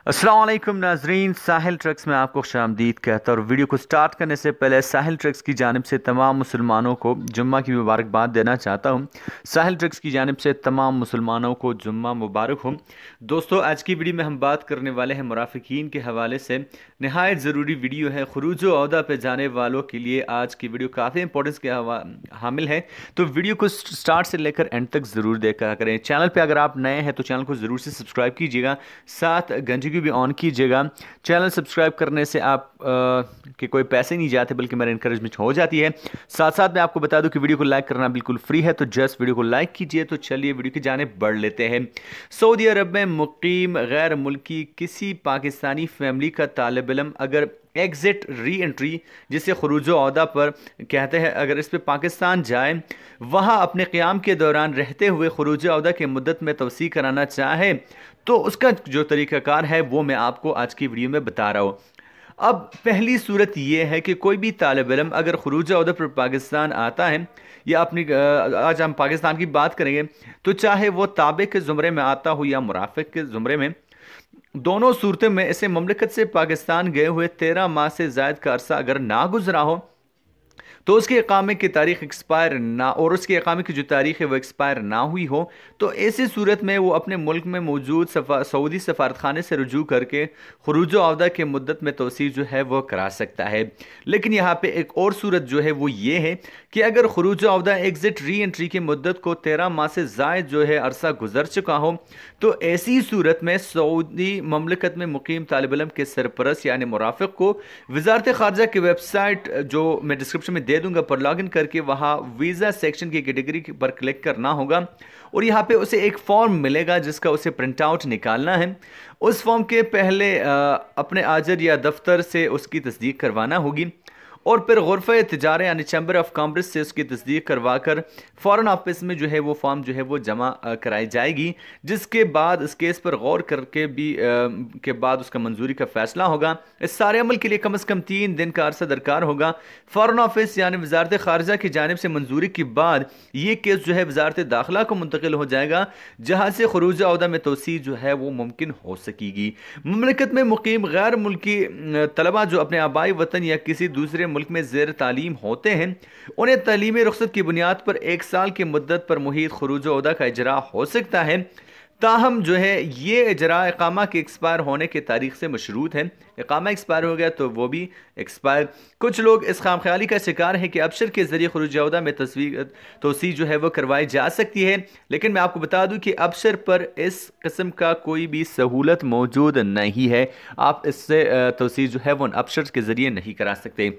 अस्सलाम वालेकुम नाजरीन, साहिल ट्रक्स में आपको खुशामदीद कहता हूँ। वीडियो को स्टार्ट करने से पहले साहिल ट्रक्स की जानिब से तमाम मुसलमानों को जुम्मा की मुबारकबाद देना चाहता हूँ। साहिल ट्रक्स की जानिब से तमाम मुसलमानों को जुम्मा मुबारक हो। दोस्तों, आज की वीडियो में हम बात करने वाले हैं मुनाफिकीन के हवाले से। नहायत ज़रूरी वीडियो है। खुरूज ओहदा पे जाने वालों के लिए आज की वीडियो काफ़ी इंपॉर्टेंस के हामिल है, तो वीडियो को स्टार्ट से लेकर एंड तक ज़रूर देखा करें। चैनल पर अगर आप नए हैं तो चैनल को ज़रूर से सब्सक्राइब कीजिएगा, साथ घंटी भी ऑन कीजिएगा। चैनल सब्सक्राइब करने से आप के कोई पैसे नहीं जाते बल्कि मेरी इंकरेजमेंट हो जाती है। साथ साथ मैं आपको बता दूं कि वीडियो को लाइक करना बिल्कुल फ्री है, तो जस्ट वीडियो को लाइक कीजिए। तो चलिए वीडियो की जानिब बढ़ लेते हैं। सऊदी अरब में मुकीम गैर मुल्की किसी पाकिस्तानी फैमिली का तालिब इल्म अगर एग्जिट री एंट्री, जिसे खरूज ओहदा पर कहते हैं, अगर इस पर पाकिस्तान जाए, वहाँ अपने क़याम के दौरान रहते हुए खरूज ओहदा की मुद्दत में तवसी कराना चाहे, तो उसका जो तरीक़ाकार है वो मैं आपको आज की वीडियो में बता रहा हूँ। अब पहली सूरत यह है कि कोई भी तालिब इल्म अगर खरूज ओहदा पर पाकिस्तान आता है, या अपनी आज हम पाकिस्तान की बात करेंगे, तो चाहे वो ताबे के ज़ुमरे में आता हो या मुराफ़िक के ज़ुमरे में, दोनों सूरतों में इसे ममलिकत से पाकिस्तान गए हुए 13 माह से ज़ायद का अरसा अगर ना गुजरा हो, तो उसके इकामे की तारीख एक्सपायर ना, और उसके इकामे की जो तारीख है वो एक्सपायर ना हुई हो, तो ऐसी सूरत में वो अपने मुल्क में मौजूद सऊदी सफारतखाने से रुजू करके खरूज ओहदा के मुद्दत में तोसी जो है वो करा सकता है। लेकिन यहाँ पे एक और सूरत जो है वो ये है कि अगर खरूज ओहदा एग्जिट री एंट्री की मुद्दत को 13 माह से ज़ायद जो है अरसा गुजर चुका हो, तो ऐसी सूरत में सऊदी ममलिकत में मुकीम तालिब इल्म के सरपरस्त यानी मुराफ़िक को वज़ारत ख़ारजा की वेबसाइट, जो मैं डिस्क्रिप्शन में दे दूंगा, पर लॉगिन करके वहाँ वीज़ा सेक्शन की कैटेगरी पर क्लिक करना होगा, और यहाँ पे उसे एक फॉर्म मिलेगा जिसका उसे प्रिंट आउट निकालना है। उस फॉर्म के पहले अपने आजर या दफ्तर से उसकी तस्दीक करवाना होगी, और फिर गुरफ़े तिजारा यानी चैम्बर ऑफ कॉमर्स से उसकी तस्दीक करवा कर फ़ॉरेन ऑफिस में जो है वो फॉर्म जो है वो जमा कराई जाएगी, जिसके बाद इस केस पर गौर करके भी के बाद उसका मंजूरी का फ़ैसला होगा। इस सारे अमल के लिए कम से कम 3 दिन का अरसा दरकार होगा। फ़ॉरेन ऑफिस यानी वज़ारत ख़ारजा की जानिब से मंजूरी के बाद ये केस जो है वज़ारत दाखिला को मुंतकिल हो जाएगा, जहाँ से खरूज ओहदा में तोसी जो है वो मुमकिन हो सकेगी। ममलिकत में मुकीम गैर मुल्की तलबा जो अपने आबाई वतन या किसी दूसरे मुल्क में ज़ेर तालीम होते हैं, उन्हें तालीमी रुख्सत की बुनियाद पर 1 साल की मुद्दत पर मुहित खरूज ओहदा का इजरा हो सकता है। ताहम जो है ये इजरा इकामा के एक्सपायर होने की तारीख से मशरूत है। इकामा एक्सपायर हो गया तो वो भी एक्सपायर। कुछ लोग इस खामख्याली का शिकार है कि अबशर के जरिए खरूज ओहदा में तोसी जो है वो करवाई जा सकती है, लेकिन मैं आपको बता दूं कि अबशर पर इस किस्म का कोई भी सहूलत मौजूद नहीं है। आप इससे तोसी जो है वो अबशर के जरिए नहीं करा सकते।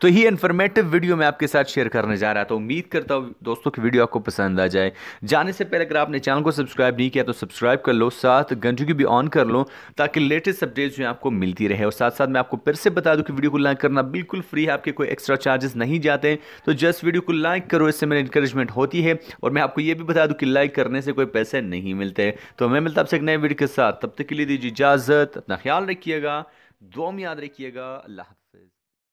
तो ही इन्फॉर्मेटिव वीडियो मैं आपके साथ शेयर करने जा रहा था। उम्मीद करता हूँ दोस्तों की वीडियो आपको पसंद आ जाए। जाने से पहले अगर आपने चैनल को सब्सक्राइब नहीं किया तो सब्सक्राइब कर लो, साथ घंटी की भी ऑन कर लो, ताकि लेटेस्ट अपडेट्स जो है आपको मिलती रहे। और साथ साथ मैं आपको फिर से बता दूं कि वीडियो को लाइक करना बिल्कुल फ्री है, आपके कोई एक्स्ट्रा चार्जेस नहीं जाते। तो जस्ट वीडियो को लाइक करो, इससे मेरी इंकरेजमेंट होती है। और मैं आपको ये भी बता दूँ कि लाइक करने से कोई पैसे नहीं मिलते। तो मैं मिलता आपसे एक नए वीडियो के साथ, तब तक के लिए दीजिए इजाज़त। अपना ख्याल रखिएगा, दुआ में याद रखिएगा। अल्लाह।